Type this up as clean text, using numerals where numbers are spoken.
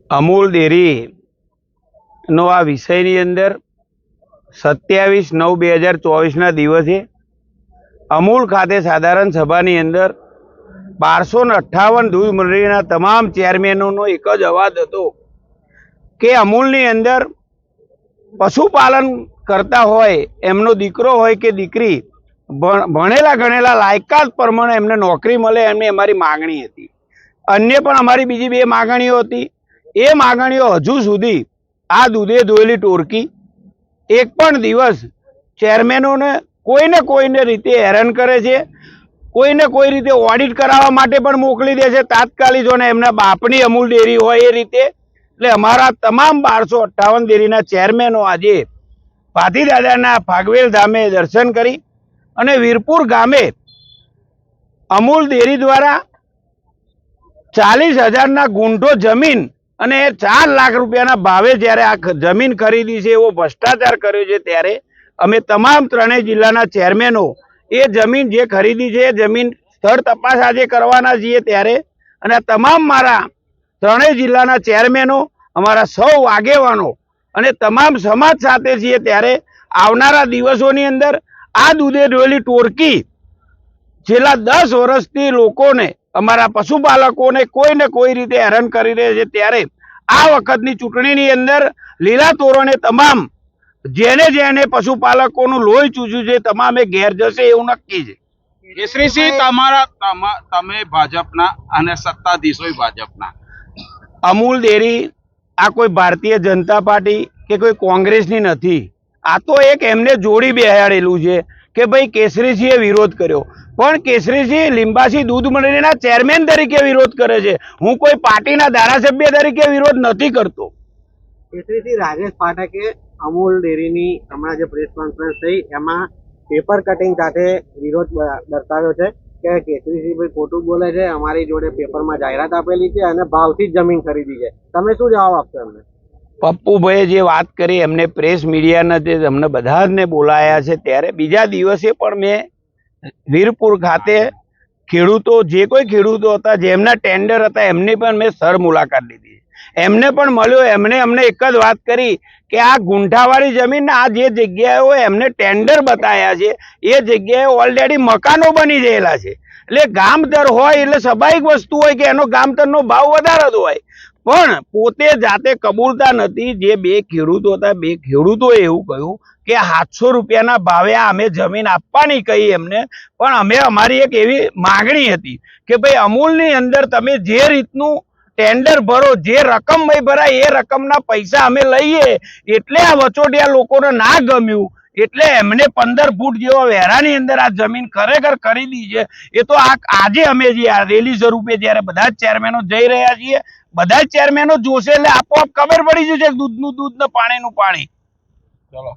અમૂલ ડેરીનો આ વિષયની અંદર 27/9/2024ના દિવસે અમૂલ ખાતે સાધારણ સભાની અંદર 1258 દૂધ મંડળીના તમામ ચેરમેનોનો એક જ અવાજ હતો કે અમૂલની અંદર પશુપાલન કરતા હોય એમનો દીકરો હોય કે દીકરી ભણેલા ગણેલા લાયકાત પ્રમાણે એમને નોકરી મળે એમની અમારી માગણી હતી। અન્ય પણ અમારી બીજી 2 માગણીઓ હતી। એ માગણીઓ હજુ સુધી આ દૂધે ધોયેલી ટોળકી એક પણ દિવસ ચેરમેનોને કોઈને રીતે હેરાન કરે છે। કોઈને કોઈ રીતે ઓડિટ કરાવવા માટે પણ મોકલી દે છે તાત્કાલિક, અને એમના બાપની અમૂલ ડેરી હોય એ રીતે। એટલે અમારા તમામ 1258 ડેરીના ચેરમેનો આજે પાટીદાદાના ફાગવેલ ધામે દર્શન કરી અને વીરપુર ગામે અમૂલ ડેરી દ્વારા 40,000ના ગુંઠો જમીન અને 4 લાખ રૂપિયાના ભાવે જ્યારે આ જમીન ખરીદી છે એવો ભ્રષ્ટાચાર કર્યો છે, ત્યારે અમે તમામ 3 જિલ્લાના ચેરમેનો એ જમીન જે ખરીદી છે એ જમીન સ્થળ તપાસ આજે કરવાના છીએ ત્યારે, અને તમામ મારા 3 જિલ્લાના ચેરમેનો અમારા સૌ આગેવાનો અને તમામ સમાજ સાથે છીએ ત્યારે આવનારા દિવસોની અંદર આ દૂધે ધોયેલી ટોળકી છેલ્લા 10 વર્ષથી લોકોને અમારા પશુપાલકોને કોઈને કોઈ રીતે હેરાન કરી રહે છે, ત્યારે આ વખતની ચૂંટણીની અંદર લીલા તોરણે તમામ જેને પશુપાલકોનું લોહી ચૂસ્યું છે તમામે ઘેર જશે એવું નક્કી છે। કેસરીસિંહ, તમે ભાજપના અને સત્તાધીશો ભાજપના, અમૂલ ડેરી આ કોઈ ભારતીય જનતા પાર્ટી કે કોઈ કોંગ્રેસની નથી। આ તો એક એમને જોડી બેહાડેલું છે કે ભાઈ કેસરીસિંહે વિરોધ કર્યો, પણ કેસરીસિંહ લીંબાસી દૂધ મંડળીના ચેરમેન તરીકે વિરોધ કરે છે। હું કોઈ પાર્ટીના ધારાસભ્ય તરીકે વિરોધ નથી કરતો। કેસરીસિંહ, રાજેશ પાઠકે અમૂલ ડેરીની હમણાં જે પ્રેસ કોન્ફરન્સ થઈ એમાં પેપર કટિંગ સાથે વિરોધ દર્શાવ્યો છે કે કેસરીસિંહ ભાઈ ખોટું બોલે છે, અમારી જોડે પેપરમાં જાહેરાત આપેલી છે અને ભાવથી જ જમીન ખરીદી છે। તમે શું જવાબ આપશો એમને? પપ્પુભાઈએ જે વાત કરી એમને પ્રેસ મીડિયાના જે અમને બધા જ બોલાયા છે, ત્યારે બીજા દિવસે પણ મેં વીરપુર ખાતે ખેડૂતો જે કોઈ ખેડૂતો હતા જેમના ટેન્ડર હતા એમની પણ મેં સર મુલાકાત લીધી। એમને પણ મળ્યો, એમને અમને એક જ વાત કરી કે આ ગુંઠાવાળી જમીન આ જે જગ્યાએ એમને ટેન્ડર બતાવ્યા છે એ જગ્યાએ ઓલરેડી મકાનો બની ગયેલા છે। એટલે ગામતર હોય એટલે સ્વાભાવિક વસ્તુ હોય કે એનો ગામતરનો ભાવ વધારે જ હોય, પણ પોતે જાતે કબૂલતા નથી। જે 2 ખેડૂતો હતા, 2 ખેડૂતોએ એવું કહ્યું કે 700 રૂપિયાના ભાવે અમે જમીન આપવાની કહી એમને, પણ અમે અમારી એક એવી માગણી હતી કે ભાઈ અમૂલની અંદર તમે જે રીતનું ટેન્ડર ભરો, જે રકમ ભરાય એ રકમના પૈસા અમે લઈએ। એટલે આ વચોટિયા લોકોને ના ગમ્યું એટલે એમને 15 ફૂટ જેવા વેરાની અંદર આ જમીન ખરેખર ખરીદી છે। એ તો આજે અમે જે આ રેલી સ્વરૂપે જ્યારે બધા જ ચેરમેનો જઈ રહ્યા છીએ, બધા જ ચેરમેનો જોશે એટલે આપોઆપ ખબર પડી જશે દૂધનું દૂધ ને પાણીનું પાણી। ચલો।